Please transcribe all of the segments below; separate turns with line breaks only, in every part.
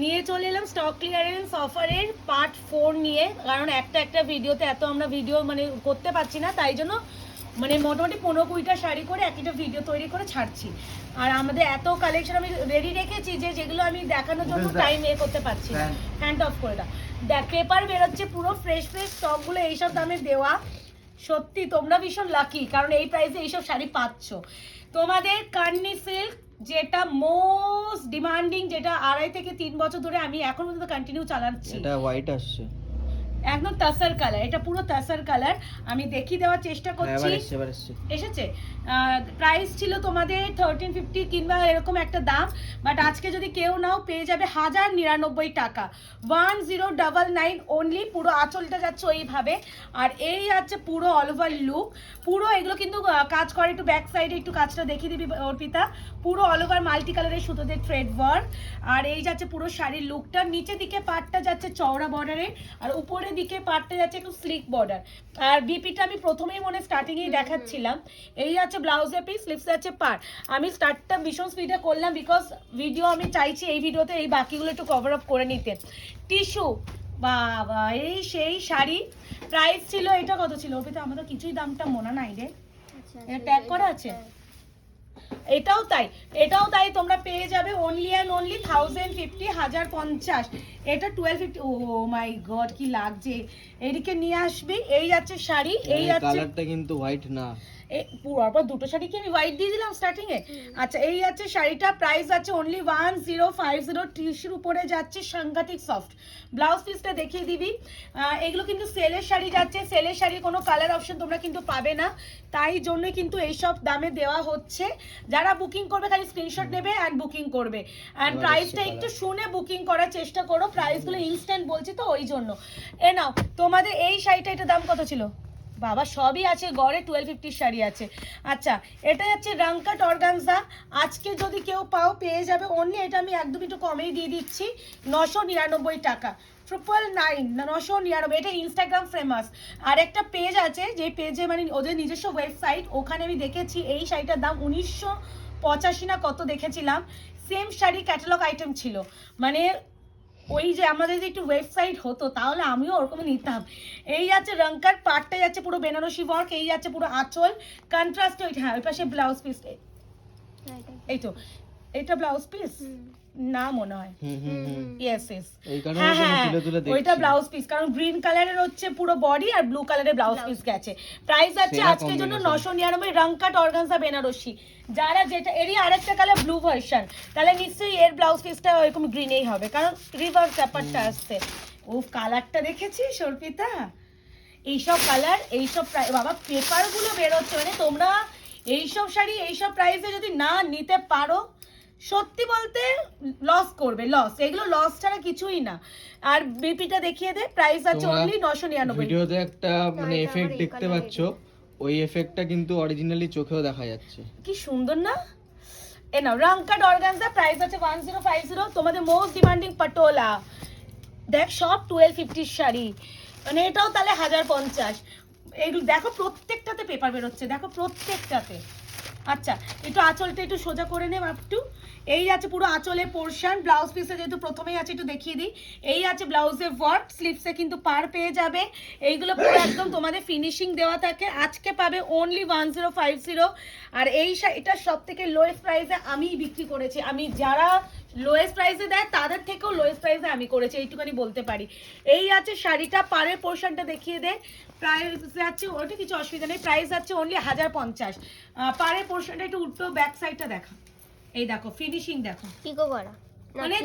নিয়ে চলে এলাম স্টক ক্লিয়ারেন্স অফারের পার্ট 4 নিয়ে, কারণ একটা ভিডিওতে এত আমরা ভিডিও মানে করতে পারছি না, তাই জন্য মানে মোটামুটি 15-20টা শাড়ি করে একটা ভিডিও তৈরি করে ছাড়ছি। আর আমাদের এত কালেকশন আমি রেডি রেখেছি যে যেগুলো আমি দেখানোর জন্য টাইম করতে পারছি না। হ্যান্ড অফ করে দাও। দেখ পেপার বেরোচ্ছে পুরো ফ্রেশ স্টকগুলো এইসব দামে দেওয়া। সত্যি তোমরা ভীষণ লাকি, কারণ এই প্রাইসে এইসব শাড়ি পাচ্ছ। তোমাদের কার্নি সিল্ক, যেটা মোস্ট ডিমান্ডিং, যেটা 2.5 থেকে 3 বছর ধরে আমি এখন পর্যন্ত কন্টিনিউ চালাচ্ছি।
এটা হোয়াইট আসছে,
একদম তাসার কালার, এটা পুরো তাসার কালার। আমি দেখিয়ে দেওয়ার চেষ্টা করছি। এসেছে। প্রাইস ছিল তোমাদের 1350 কিংবা এরকম একটা দাম, বাট আজকে যদি কেউ নাও পেয়ে যাবে 1099 টাকা, 1099 অনলি। পুরো আঁচলটা যাচ্ছে ওইভাবে, আর এই আছে পুরো অল ওভার লুক। পুরো এগুলো কিন্তু কাজ করে, একটু ব্যাক সাইডে একটু কাজটা দেখিয়ে দিবি অর্পিতা। পুরো অল ওভার মাল্টি কালারের সুতোদের থ্রেড ওয়ার্ক, আর এই যাচ্ছে পুরো শাড়ির লুকটা। নিচের দিকে পাটটা যাচ্ছে চওড়া বর্ডারে, আর উপরের দিকে পাটটা যাচ্ছে একটু স্লিক বর্ডার। আর বিপিটা আমি প্রথমেই মনে স্টার্টিংয়েই দেখাচ্ছিলাম। এই আছে ব্লাউজের পিস, স্লিভস আছে পার। আমি স্টার্টটা ভীষণ স্পিডে করলাম, বিকজ ভিডিও আমি চাইছি এই ভিডিওতে এই বাকিগুলো একটু কভার আপ করে নিতে। টিস্যু, বাবা এই সেই শাড়ি। প্রাইস ছিল, এটা কত ছিল অর্পিতা? আমাদের কিছুই দামটা মনে নাই রে, এটা ট্যাগ করা আছে। এটাও তাই তোমরা পেয়ে যাবে অনলি অ্যান্ড অনলি 1050, 1050। এটা 1250। ও মাই গড কি লাগছে। এদিকে নিয়ে আসবি। এই যাচ্ছে শাড়ি, এই যাচ্ছে
কালারটা কিন্তু হোয়াইট না,
পুরো দুটো শাড়ি কি আমি হোয়াইট দিয়ে দিলাম স্টার্টিং এ? আচ্ছা এই আছে শাড়িটা, প্রাইস আছে অনলি 1050। টিস্যুর উপরে যাচ্ছে সাংঘাতিক সফট। ব্লাউজ পিসটা দেখিয়ে দিবি। এগুলো কিন্তু সেলের শাড়ি যাচ্ছে, সেলের শাড়ি কোনো কালার অপশন তোমরা কিন্তু পাবে না, তাই জন্য কিন্তু এইসব দামে দেওয়া হচ্ছে। যারা বুকিং করবে খালি স্ক্রিনশট নেবে অ্যান্ড বুকিং করবে। অ্যান্ড প্রাইসটা একটু শুনে বুকিং করার চেষ্টা করো, প্রাইসগুলো ইনস্ট্যান্ট বলছি তো ওই জন্য। এ নাও তোমাদের এই শাড়িটা, এটা দাম কত ছিল বাবা? সবই আছে গড়ে 1250 শাড়ি আছে। আচ্ছা এটা হচ্ছে রাঙ্কাট অর্গানজা। আজকে যদি কেউ পাও পেয়ে যাবে অনলি, এটা আমি একদম একটু কমেই দিয়ে দিচ্ছি, 999 টাকা। 999, এটা ইনস্টাগ্রাম ফেমাস। আর একটা পেজ আছে, যে পেজে মানে ওদের নিজস্ব ওয়েবসাইট, ওখানে আমি দেখেছি এই শাড়িটার দাম 1985 না কত দেখেছিলাম। সেম শাড়ি ক্যাটালগ আইটেম ছিল, মানে ওই যে আমাদের যে একটু ওয়েবসাইট হতো তাহলে আমিও ওরকম নিতাম। এই যাচ্ছে রংকার, পাটটা যাচ্ছে পুরো বেনারসি ওয়ার্ক, এই যাচ্ছে পুরো আঁচল কন্ট্রাস্ট। হ্যাঁ ওই পাশে ব্লাউজ পিস, এই তো এটা ব্লাউজ পিস না মনে হয়। ইয়েস ইয়েস, হ্যাঁ ওইটা ব্লাউজ পিস, কারণ গ্রিন কালারের হচ্ছে পুরো বডি আর ব্লু কালারের ব্লাউজ পিস গেছে। প্রাইস আছে আজকের জন্য 999, রংকাট অর্গানজা বেনারসি। যারা যেটা এরই আরেকটা কালার ব্লু ভার্সন, তাহলে নিশ্চয়ই এর ব্লাউজ পিসটা এরকম গ্রিনেই হবে, কারণ রিভার্স ব্যাপারটা আসছে। ও কালারটা দেখেছিস অর্পিতা? এইসব কালার, এইসব বাবা পেপারগুলো বেরোচ্ছে, মানে তোমরা এইসব শাড়ি এইসব প্রাইসে যদি না নিতে পারো, সত্যি বলতে লস করবে, লস। এগুলো লস ছাড়া কিছুই না। আর বিপিটা দেখিয়ে দে, প্রাইস আছে অনলি 999।
ভিডিওতে একটা মানে এফেক্ট দেখতে পাচ্ছো, ওই এফেক্টটা কিন্তু অরিজিনালি চোখেও দেখা যাচ্ছে।
কি সুন্দর না? এ নাও রাঙ্কাট অর্গানজা, প্রাইস আছে 1050। তোমাদের মোস্ট ডিমান্ডিং পাটোলা, দেখ সব 1250 শাড়ি, মানে এটাও তাহলে 1050। এইগুলো দেখো প্রত্যেকটাতে পেপার বেরোচ্ছে, দেখো প্রত্যেকটাতে। আচ্ছা একটু আঁচলটা একটু সোজা করে নেব একটু। এই আছে পুরো আঁচলের পোর্শন, ব্লাউজ পিসে যেহেতু প্রথমেই আছে একটু দেখিয়ে দিই। এই আছে ব্লাউজের ওয়ার্ক, স্লিভসে কিন্তু পার পেয়ে যাবে। এইগুলো পুরো একদম তোমাদের ফিনিশিং দেওয়া থাকে। আজকে পাবে অনলি 1050। আর এই এটা সব থেকে লোয়েস্ট প্রাইসে আমি বিক্রি করেছি, আমি যারা লোয়েস্ট প্রাইসে দেয় তাদের থেকেও লোয়েস্ট প্রাইসে আমি করেছি, এইটুখানি বলতে পারি। এই আছে শাড়িটা, পাড়ের পোর্শনটা দেখিয়ে দে। প্রাইস আছে ওটা কিছু অসুবিধা নেই, প্রাইস আছে অনলি 1050। পাড়ের পোর্শনটা একটু উল্টো ব্যাক সাইডটা দেখা, এই দেখো ফিনিশিং দেখো,
পিকো করা,
মানে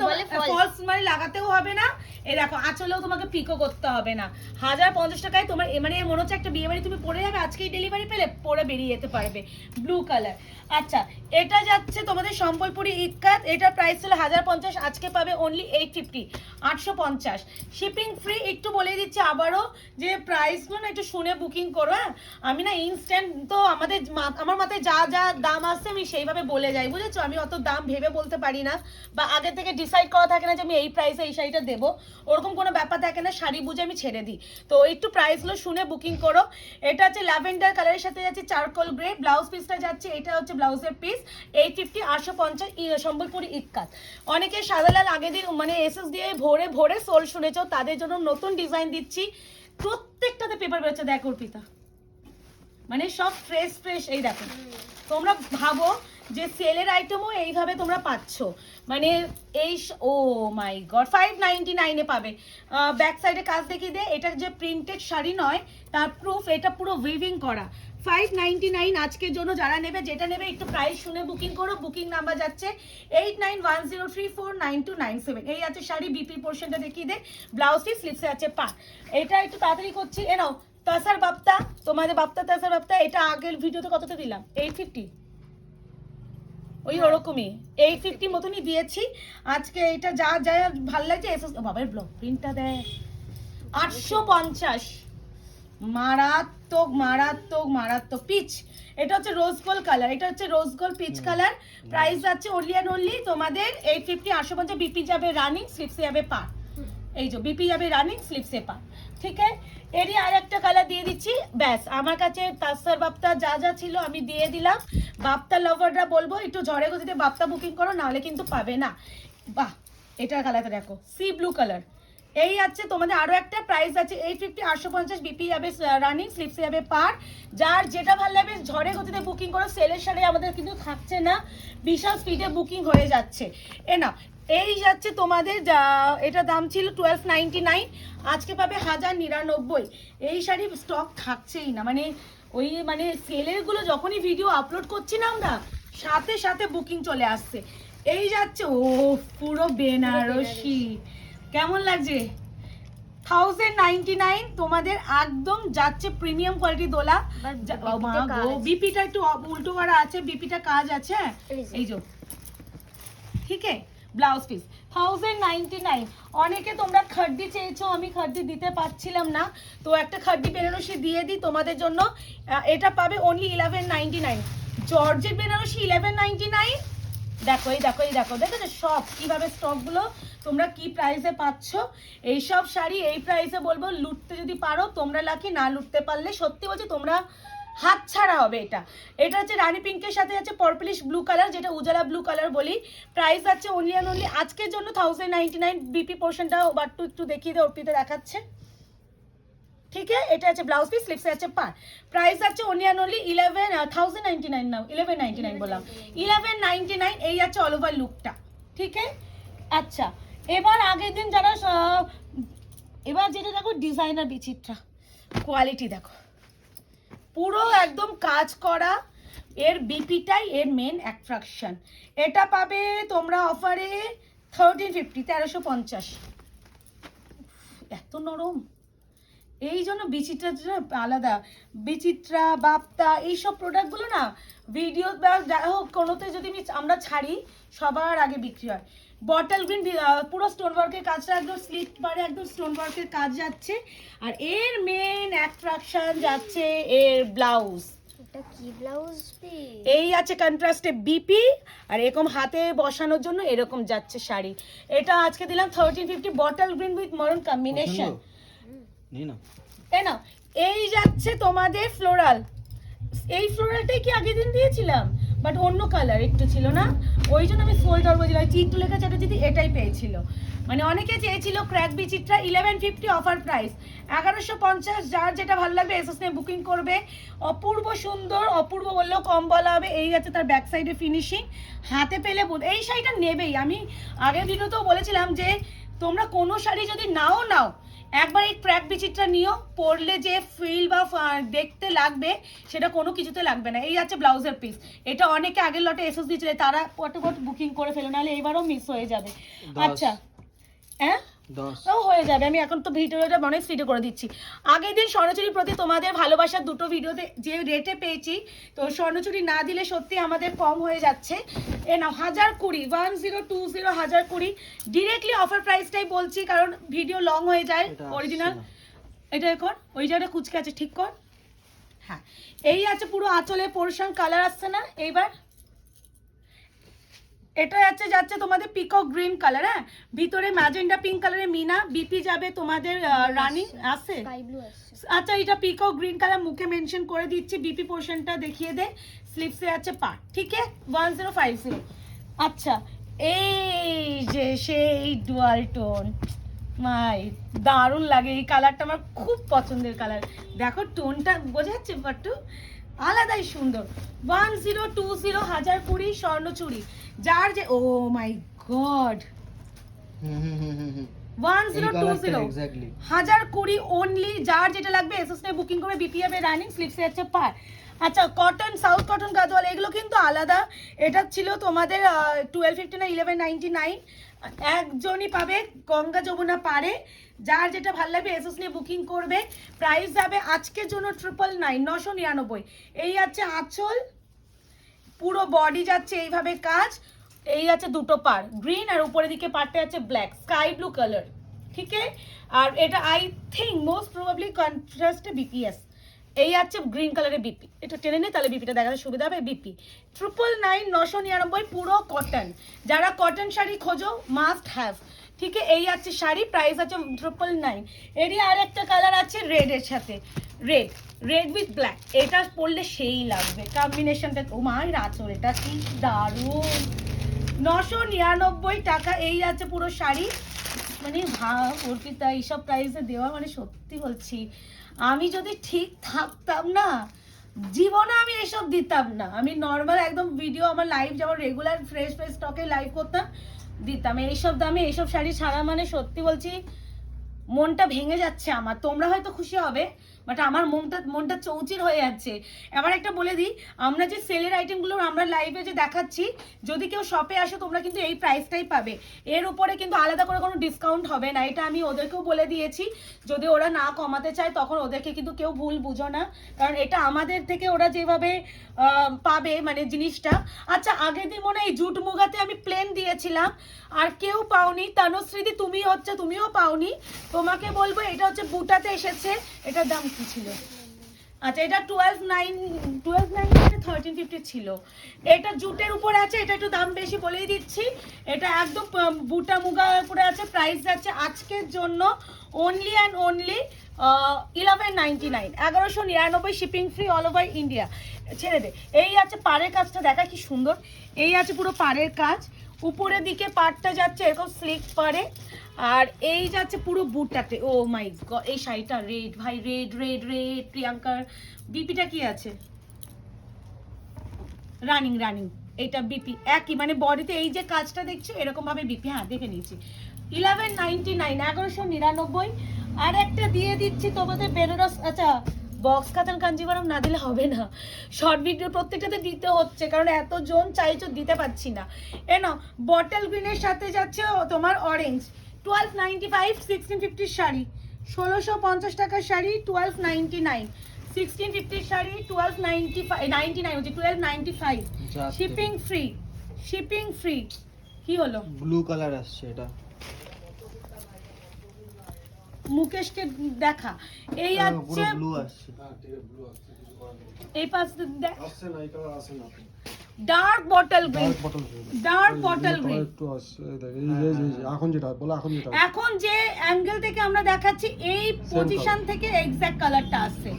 ফলস মানে লাগাতেও হবে না। এই দেখো আঁচলেও তোমাকে পিকো করতে হবে না। 1050 টাকায় তোমার মানে মনে হচ্ছে একটা বিয়ে বাড়ি তুমি পরে যাবে, আজকেই ডেলিভারি পেলে পরে বেরিয়ে যেতে পারবে। Blue colour. আচ্ছা এটা যাচ্ছে তোমাদের সম্বলপুরি ইক্কাত, এটার প্রাইস ছিল 1050, আজকে পাবে অনলি 850, 850 শিপিং ফ্রি। একটু বলে দিচ্ছি আবারও যে প্রাইসগুলো না একটু শুনে বুকিং করো। হ্যাঁ আমি না ইনস্ট্যান্ট তো আমার মাথায় যা যা দাম আসছে আমি সেইভাবে বলে যাই, বুঝেছো? আমি অত দাম ভেবে বলতে পারি না, বা আগে থেকে থেকে ডিসাইড করা থাকে না যে আমি এই প্রাইসে এই শাড়িটা দেবো, ওরকম কোনো ব্যাপার থাকে না, শাড়ি বুঝে আমি ছেড়ে দিই। তো একটু প্রাইসগুলো শুনে বুকিং করো। এটা হচ্ছে ল্যাভেন্ডার কালারের সাথে যাচ্ছে চারকোল গ্রে, ব্লাউজ পিসটা যাচ্ছে, এটা হচ্ছে ব্লাউজের পিস 850 850 সম্বলপুরি ইক্কাত। অনেকে সাদা লাল আগে দিন মানে এসএস দিয়ে ভরে ভরে সোল শুনেছ, তাদের জন্য নতুন ডিজাইন দিচ্ছি, প্রত্যেকটাতে পেপার বেরোচ্ছে। দেখো অর্পিতা, মানে সব ফ্রেশ ফ্রেশ। এই দেখো, তোমরা ভাবো যে সেলের আইটেমও এইভাবে তোমরা পাচ্ছ, মানে এই ও মাই গড 599 এ পাবে। ব্যাক সাইডে কাজ দেখিয়ে দে, এটা যে প্রিন্টেড শাড়ি নয় তার প্রুফ, এটা পুরো উইভিং করা। 599 আজকের জন্য। যারা নেবে যেটা নেবে একটু প্রাইস শুনে বুকিং করো। বুকিং নাম্বার যাচ্ছে 8910349297। এই আছে শাড়ি, বিপি পোর্শনটা দেখিয়ে দে, ব্লাউজ পিস, স্লিপসে আছে পা। এটা একটু তাড়াতাড়ি করছি, এ নাও তাসার বাপ্তা, তোমাদের বাপ্তা তাসার বাপ্তা। এটা আগের ভিডিওতে কতটা দিলাম? 850, ওই ওরকমই 850 মতনই দিয়েছি। আজকে এটা যা যা ভালো লাগছে বাবার ব্লক প্রিন্টটা দেয় 850। মারাত্মক মারাত্মক মারাত্মক পিচ। এটা হচ্ছে রোজ গোল্ড কালার, এটা হচ্ছে rose gold peach colour. Price যাচ্ছে অনলি অ্যান্ড অনলি তোমাদের 850 850। বিপি যাবে রানিং, স্লিপসে যাবে পা। এই যে বিপি যাবে রানিং, স্লিপসে পা। ঠিক আছে, এরই আর একটা কালার দিয়ে দিচ্ছি, ব্যাস। আমার কাছে তাসার বাপ্তা যা যা ছিল আমি দিয়ে দিলাম। বাপ্তা লাভাররা বলবো একটু ঝড়ে গতিতে বাপ্তা বুকিং করো, নাহলে কিন্তু পাবে না। বাহ, এটার কালারটা দেখো, সি ব্লু কালার। এই আছে তোমাদের আরো একটা, প্রাইস আছে 850 850। বিপি যাবে রানিং, স্লিপসে যাবে পার। যার যেটা ভালো লাগবে ঝড়ে গতিতে বুকিং করো। সেলের শাড়ি আমাদের কিন্তু থাকছে না, বিশাল স্পিডে বুকিং হয়ে যাচ্ছে। এ না, এই যাচ্ছে তোমাদের এটা দাম ছিল 1299, আজকে পাবে 1099। এই শাড়ি স্টক থাকছেই না, মানে ওই মানে সেলের গুলো যখনই ভিডিও আপলোড করছি না আমরা, সাথে সাথে বুকিং চলে আসছে। এই যাচ্ছে, ও পুরো বেনারসি, কেমন লাগছে? 1099 তোমাদের একদম যাচ্ছে প্রিমিয়াম কোয়ালিটি দোলা। বিপিটা একটু উল্টো করা আছে, বিপিটা কাজ আছে, এই যে ঠিক আছে। Blouse piece 1099। অনেকে তোমরা খাড্ডি চেয়েছো, আমি খাড্ডি দিতে পারছিলাম না, তো একটা খাড্ডি বেনারসি দিয়ে দিই তোমাদের জন্য। এটা পাবে অনলি 1199। জর্জেট বেনারসি 1199। দেখো এই দেখো এই দেখো, দেখো সব কিভাবে স্টকগুলো তোমরা কি প্রাইসে পাচ্ছ। এই সব শাড়ি এই প্রাইসে বলবো, লুটতে যদি পারো তোমরা লাকি, না লুটতে পারলে সত্যি বলছি তোমরা হাত ছাড়া হবে। এটা এটা হচ্ছে রানী পিঙ্কের সাথে আছে পার্পলিশ ব্লু কালার, যেটা উজালা ব্লু কালার বলি। প্রাইস আছে অনলি অ্যান্ড অনলি আজকের জন্য 1099। বিপি পোর্শনটা একটু দেখিয়ে দেয়, অর্পিতে দেখাচ্ছে। ঠিক আছে, এটা আছে ব্লাউজ পিস, স্লিপসে আছে পার। প্রাইস আছে অনলি অ্যান্ড অনলি 1099 নাও, 1199 বললাম, 1199। এই আছে অল ওভার লুকটা। ঠিক আছে, আচ্ছা এবার আগের দিন যারা এবার যেটা দেখো ডিজাইনার বিচিত্রা কোয়ালিটি দেখো, পুরো একদম কাজ করা। এর বিপিটাই এর মেন অ্যাট্রাকশন। এটা পাবে তোমরা অফারে 1350, 1350। এত নরম, এই জন্য বিচিত্রা আলাদা। বিচিত্রা, বাপ্তা, এইসব প্রোডাক্টগুলো না ভিডিও বা যাই হোক কোনোতে যদি আমরা ছাড়ি সবার আগে বিক্রি হয়। বটল গ্রিন পুরো স্টোন ওয়ার্কের কাজটা একদম স্লিপ বারে একদম স্টোন ওয়ার্কের কাজ যাচ্ছে। আর এর মেন অ্যাট্রাকশন যাচ্ছে এর ব্লাউজ।
এটা কি ব্লাউজ পিস?
এই আছে কন্ট্রাস্টে বিপি, আর এরকম হাতে বসানোর জন্য এরকম যাচ্ছে শাড়ি। এটা আজকে দিলাম 1350, bottle green with maroon combination. তাই না, এই যাচ্ছে তোমাদের ফ্লোরাল। এই ফ্লোরালটাই কি আগের দিন দিয়েছিলাম, বাট অন্য কালার একটু ছিল না, ওই জন্য আমি সোল্ড আউট বলছিলাম। চিত্র লেখা চাটা যদি এটাই পেয়েছিল, মানে অনেকে চেয়েছিল ক্র্যাক বিচিত্রা। 1150 অফার প্রাইস 1150। যার যেটা ভালো লাগবে এসএস নিয়ে বুকিং করবে। অপূর্ব সুন্দর, অপূর্ব বললেও কম বলা হবে। এই যাচ্ছে তার ব্যাক সাইডে ফিনিশিং, হাতে পেলে এই শাড়িটা নেবেই। আমি আগের ভিডিওতেও বলেছিলাম যে তোমরা কোনো শাড়ি যদি নাও একবার এই ক্র্যাক বিচিত্রা নিও, পরলে যে ফিল বা দেখতে লাগবে সেটা কোনো কিছুতে লাগবে না। এই আছে ব্লাউজের পিস। এটা অনেকে আগের লটে এসএস দিয়েছিল, তারা পটাপট বুকিং করে ফেলো, নাহলে এইবারও মিস হয়ে যাবে। আচ্ছা হ্যাঁ হয়ে যাবে, আমি এখন তো ভিডিওটা অনেক স্পিডে করে দিচ্ছি। আগের দিন স্বর্ণচুরির প্রতি তোমাদের ভালোবাসার দুটো ভিডিওতে যে রেটে পেয়েছি, তো স্বর্ণচুরি না দিলে সত্যি আমাদের কম হয়ে যাচ্ছে। এ নাও 1020, 1020 1020 ডিরেক্টলি অফার প্রাইসটাই বলছি, কারণ ভিডিও লং হয়ে যায়। অরিজিনাল এটা কর, ওই জায়গাটা কুচকে আছে ঠিক কর। হ্যাঁ, এই আছে পুরো আঁচলে পোর্শন, কালার আসছে না এইবার। এটা যাচ্ছে তোমাদের পিকক গ্রিন কালার, হ্যাঁ, ভিতরে ম্যাজেন্ডা পিঙ্ক কালারের মিনা, বিপি যাবে তোমাদের রানিং আছে।
স্কাই ব্লু আসছে।
আচ্ছা এটা পিকক গ্রিন কালার, মুখে মেনশন করে দিচ্ছি, বিপি পোর্শনটা দেখিয়ে দে, স্লিপসে আছে পার, ঠিক আছে 1050। আচ্ছা এই যে সেই ডুয়াল টোন, মাই দারুণ লাগে এই কালারটা, আমার খুব পছন্দের কালার। দেখো টোনটা বোঝা যাচ্ছে বাট্টু, আলাদাই সুন্দর। 1020 1020 স্বর্ণচুরি, যার যে ও মাই গড, 1020
এক্স্যাক্টলি
1020 অনলি, যার যেটা লাগবে এসএস নে বুকিং করে, বিপিএফ এর রানিং, স্লিপসে আছে পার। আচ্ছা কটন, সাউথ কটন গাদওয়াল, এগুলো কিন্তু আলাদা। এটা ছিল তোমাদের 1250 না 1199, একজনই পাবে গঙ্গা যমুনা পারে, যার যেটা ভালো লাগবে এসএস নিয়ে বুকিং করবে। প্রাইস যাবে আজকের জন্য 999 999। এই আছে আঁচল, পুরো বডি যাচ্ছে এইভাবে কাজ, এই আছে দুটো পার গ্রিন, আর উপরের দিকে পারটা আছে ব্ল্যাক স্কাই ব্লু কালার, ঠিক আছে। আর এটা আই থিঙ্ক মোস্ট প্রবাবলি কন্ট্রাস্টে বিপিএস, এই আছে গ্রিন কালারের বিপি, এটা টেনে নে তাহলে বিপিটা দেখাতে সুবিধা হবে। বিপি 999 999, পুরো কটন, যারা কটন শাড়ি খোঁজো মাস্ট হ্যাভ, ঠিক আছে। এই আছে শাড়ি, প্রাইস আছে 999। এরই আর একটা কালার আছে রেডের সাথে, রেড রেড উইথ ব্ল্যাক, এটা পরলে সেই লাগবে কম্বিনেশনটা। ও মা আঁচল, এটা কি দারুণ, 999 টাকা। এই আছে পুরো শাড়ি, মানে ভাব অর্পিতা এইসব প্রাইসে দেওয়া, মানে সত্যি বলছি আমি যদি ঠিক থাকতাম না জীবনে আমি এসব দিতাম না। আমি নর্মাল একদম ভিডিও, আমার লাইভ যেমন রেগুলার ফ্রেশ স্টকে লাইভ করতাম, দিতাম। এইসব দামে এইসব শাড়ি ছাড়া মানে সত্যি বলছি মনটা ভেঙে যাচ্ছে আমার। তোমরা হয়তো খুশি হবে, বাট আমার মনটা চৌচির হয়ে যাচ্ছে। এবার একটা বলে দিই, আমরা যে সেলের আইটেমগুলো আমরা লাইভে যে দেখাচ্ছি, যদি কেউ শপে আসো তোমরা কিন্তু এই প্রাইসটাই পাবে, এর উপরে কিন্তু আলাদা করে কোনো ডিসকাউন্ট হবে না। এটা আমি ওদেরকেও বলে দিয়েছি, যদি ওরা না কমাতে চায় তখন ওদেরকে কিন্তু কেউ ভুল বুঝো না, কারণ এটা আমাদের থেকে ওরা যেভাবে পাবে মানে জিনিসটা। আচ্ছা আগের দিন মনে হয় এই জুট মুগাতে আমি প্লেন দিয়েছিলাম, আর কেউ পাওনি, তনুশ্রীদি তুমিও পাওনি, তোমাকে বলবো এটা হচ্ছে বুটাতে এসেছে। এটার দাম কি ছিল? আচ্ছা এটা 1350 ছিল। এটা জুটের উপরে আছে, এটা একটু দাম বেশি বলেই দিচ্ছি। এটা একদম বুটা মুগার উপরে আছে, প্রাইস যাচ্ছে আজকের জন্য only and only 1199, 1199, shipping free all over India. ছেড়ে দে। এই আছে পাড়ের কাজটা দেখা কি সুন্দর, এই আছে পুরো পাড়ের কাজ, উপরের দিকে পাড়টা যাচ্ছে এরকম স্লিক পাড়ে, আর এই যাচ্ছে পুরো বুটটাতে। ও মাই গড, এই শাড়িটা রেড ভাই, রেড রেড রেড। প্রিয়াঙ্কার বিপিটা কি আছে? রানিং রানিং, এইটা বিপি একই, মানে বডিতে এই যে কাজটা দেখছো এরকম ভাবে বিপি, হ্যাঁ দেখে নিয়েছি। 1199, 1199। আর একটা দিয়ে দিচ্ছি তোমাদের বেনারস। আচ্ছা বক্স কাতান কাঞ্জিভারম না দিলে হবে না, শর্ট ভিডিও প্রত্যেকটাতে দিতে হচ্ছে কারণ এতজন চাইছো, দিতে পারছি না। এ নাও বটল গ্রিনের সাথে যাচ্ছে তোমার অরেঞ্জ, 1295, 1650 শাড়ি, 1650 টাকার শাড়ি 1299, 1650 শাড়ি 1299 হচ্ছে 1295, শিপিং ফ্রি, শিপিং ফ্রি। কি হলো?
ব্লু কালার আসছে এটা,
মুকেশকে দেখা। এই আছে
ব্লু আসছে,
এই পাশ দেখ,
আসছে না, এই কালার আসে না।
Dark bottle green,
bottle green,
dark bottle green.
একটু আসছে, এই দেখ, এই এখন যেটা বলো, এখন যেটা
এখন যে অ্যাঙ্গেল থেকে আমরা দেখাচ্ছি এই পজিশন থেকে এক্সাক্ট কালারটা আসছে,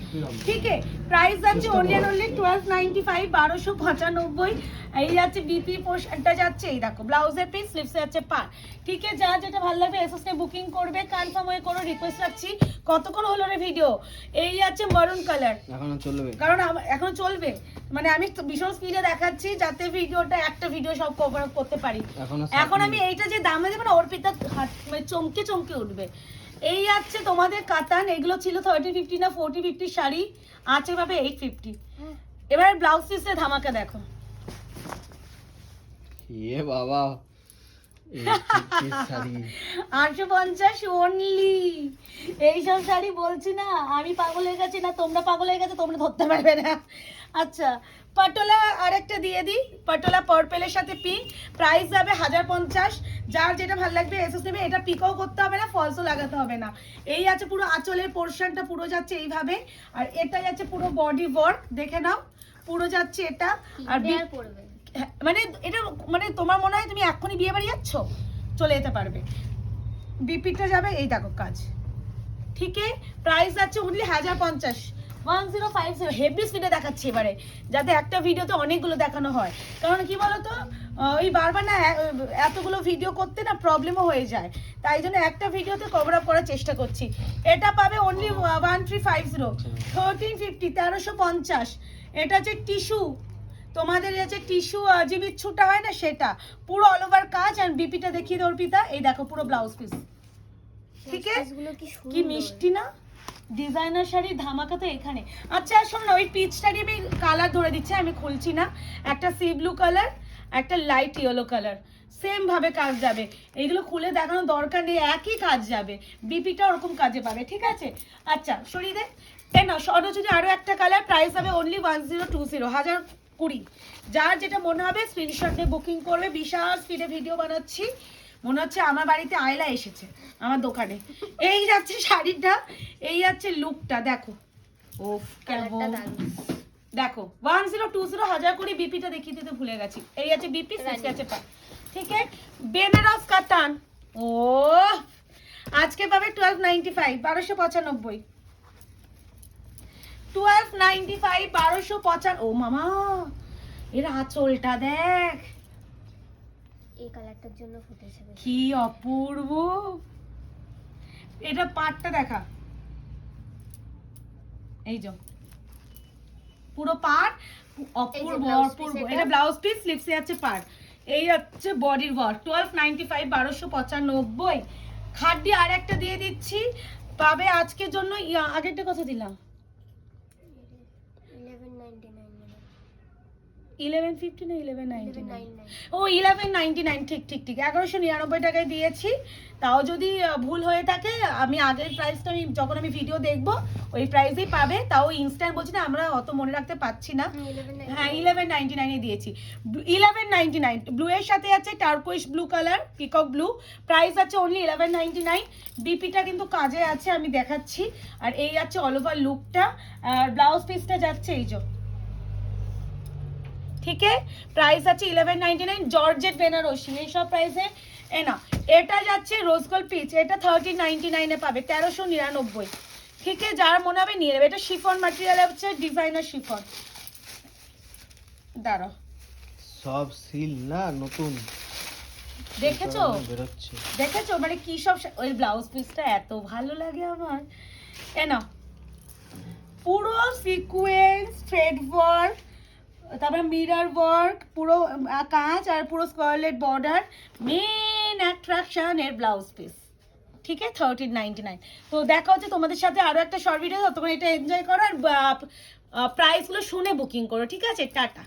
ঠিক আছে। প্রাইস আছে অনলি এন্ড অনলি 1295, 1295। এই যাচ্ছে বিপি পোর্শনটা যাচ্ছে, এই দেখো ব্লাউজের পিস, স্লিভসে আছে পার, ঠিক আছে। যা যেটা ভালো লাগবে এসএস এ বুকিং করবে, কনফার্ম হয়ে কোনো রিকোয়েস্ট রাখছি। কতক্ষণ হলো রে ভিডিও? এই আছে মারুন কালার,
এখনো চলবে
কারণ এখন চলবে, মানে আমি ভীষণ স্পিডে দেখাচ্ছি যাতে ভিডিওটা একটা ভিডিও সব কভার আপ করতে পারি। এখন আমি এইটা যে দামে দেবো না, অর্পিতা মানে চমকে চমকে উঠবে। এই আছে তোমাদের কাতান, এগুলো ছিল 3050 না 4050 শাড়ি, আছে ভাবে 850। এবার ব্লাউজ পিসে ধামাকা দেখো।
এ বাবা, এই শাড়ি
850 অনলি। এইসব শাড়ি বলছি না আমি পাগল হয়ে গেছি, না তোমরা পাগল হয়ে গেছে, তোমরা ধরতে পারবে না। আচ্ছা পাটোলা আরেকটা দিয়ে দিই, পাটোলা পার্পেলের সাথে পিঙ্ক, প্রাইস যাবে 1050। যার যেটা ভালো লাগবে এসএস নেবে। এটা পিকও করতে হবে না, ফলসও লাগাতে হবে না। এই আছে পুরো আঁচলের পোর্শনটা পুরো যাচ্ছে এইভাবে, আর এটা যাচ্ছে পুরো বডি ওয়ার্ক, দেখে নাও পুরো যাচ্ছে এটা। আর
পড়বে
মানে এটা মানে তোমার মনে হয় তুমি এক্ষুনি বিয়ে বাড়ি যাচ্ছ, চলে যেতে পারবে। বিপিটা যাবে, এই দেখো কাজ। ঠিক আছে, প্রাইস যাচ্ছে অনলি 1050, 1050। হেভি স্পিডে দেখাচ্ছি এবারে, যাতে একটা ভিডিওতে অনেকগুলো দেখানো হয়। কারণ কি বলতো, ওই বারবার না এতগুলো ভিডিও করতে না প্রবলেমও হয়ে যায়, তাই জন্য একটা ভিডিওতে কভার আপ করার চেষ্টা করছি। এটা পাবে অনলি 1350, 1350, 1350। এটা হচ্ছে টিস্যু, তোমাদের হচ্ছে টিস্যু যে বিচ্ছুটা হয় না সেটা, পুরো অল ওভার কাজ। আর বিপিটা দেখিয়ে দাও অর্পিতা, এই দেখো পুরো ব্লাউজ পিস। ঠিক আছে,
গুলো কি
কি
সুন্দর।
মিষ্টি না, ডিজাইনার শাড়ির ধামাকা তো এখানে। আচ্ছা শোন না, ওই পিচটারই আমি কালার ধরে দিচ্ছি, আমি খুলছি না। একটা সি ব্লু কালার, একটা লাইট ইয়েলো কালার, সেম ভাবে কাজ যাবে। এইগুলো খুলে দেখানোর দরকার নেই, একই কাজ যাবে। বিপিটা ওরকম কাজে পাবে, ঠিক আছে। আচ্ছা সরিয়ে দে, এই না সরো যদি আরো একটা কালার, প্রাইস হবে অনলি 1020, 1020। যার যেটা মনে হবে স্ক্রিনশট নিয়ে বুকিং করবে। বিশাল স্পিডে ভিডিও বানাচ্ছি, মনে হচ্ছে আমার বাড়িতে আয়লা এসেছে আমার দোকানে। এই যাচ্ছে শাড়িটা, এই যাচ্ছে লুকটা, দেখো ওফ
কালারটা
কেমন,
দারুণ।
দেখো 1020, 1020। বিপিটা দেখিয়ে দিতে ভুলে গেছি, এই আছে বিপি, সিক্স আছে পা। ঠিক আছে, বেনারস কাতান, ও আজকে পাবে 1295, 1295, 1295, 1295। ও মামা, এর আঁচলটা দেখ
এই কালারটার জন্য ফুটেছে বেশি।
কি অপূর্ব। এটা পাটটা দেখা, এই যে পুরো পাট, অপূর্ব
blouse piece
অপূর্ব।
এটা।
এটা ব্লাউজ পিস, স্লিভসে আছে পাট, এই হচ্ছে বডির ওয়ার্ক। 1295, 1295। খাড্ডি আর একটা দিয়ে দিচ্ছি, পাবে আজকের জন্য। আগেরটা কত দিলাম? 1150 না 1199? ও 1199, ঠিক ঠিক ঠিক, 1199 টাকায় দিয়েছি। তাও যদি ভুল হয়ে থাকে, আমি আগের প্রাইসটা আমি যখন আমি ভিডিও দেখবো ওই প্রাইসেই পাবে। তাও ইনস্ট্যান্ট বলছি না, আমরা অত মনে রাখতে পারছি না। হ্যাঁ 1199 এ দিয়েছি। 1199 ব্লু এর সাথে আছে turquoise blue colour, peacock blue. Price আছে অনলি 1199। বিপিটা কিন্তু কাজে আছে, আমি দেখাচ্ছি। আর এই আছে অল ওভার লুকটা, আর ব্লাউজ পিসটা যাচ্ছে এই যে। ঠিক আছে, প্রাইস আছে 1199। জর্জেট বেনারসি এইসব প্রাইসে এ না। এটা যাচ্ছে রোজ গোল্ড পিচ, এটা 1399 এ পাবে, 1399। ঠিক আছে, যার মনে হবে নিয়ে নেবে। এটা শিফন ম্যাটেরিয়াল হচ্ছে, ডিজাইনার শিফন। দাঁড়াও,
সব সিল না নতুন
দেখেছো
বেরোচ্ছে।
দেখেছো মানে কি সব ওই ব্লাউজ পিসটা এত ভালো লাগে আমার। এ না, পুরো সিকোয়েন্স থ্রেড ওয়ার্ক, তারপরে মিরর ওয়ার্ক, পুরো কাঁচ, আর পুরো স্কারলেট বর্ডার, মেন অ্যাট্রাকশন এর ব্লাউজ পিস। ঠিক আছে, 1399। তো দেখা হচ্ছে তোমাদের সাথে আরো একটা শর্ট ভিডিও, তখন এটা এনজয় করো আর প্রাইসগুলো শুনে বুকিং করো। ঠিক আছে, টাটা।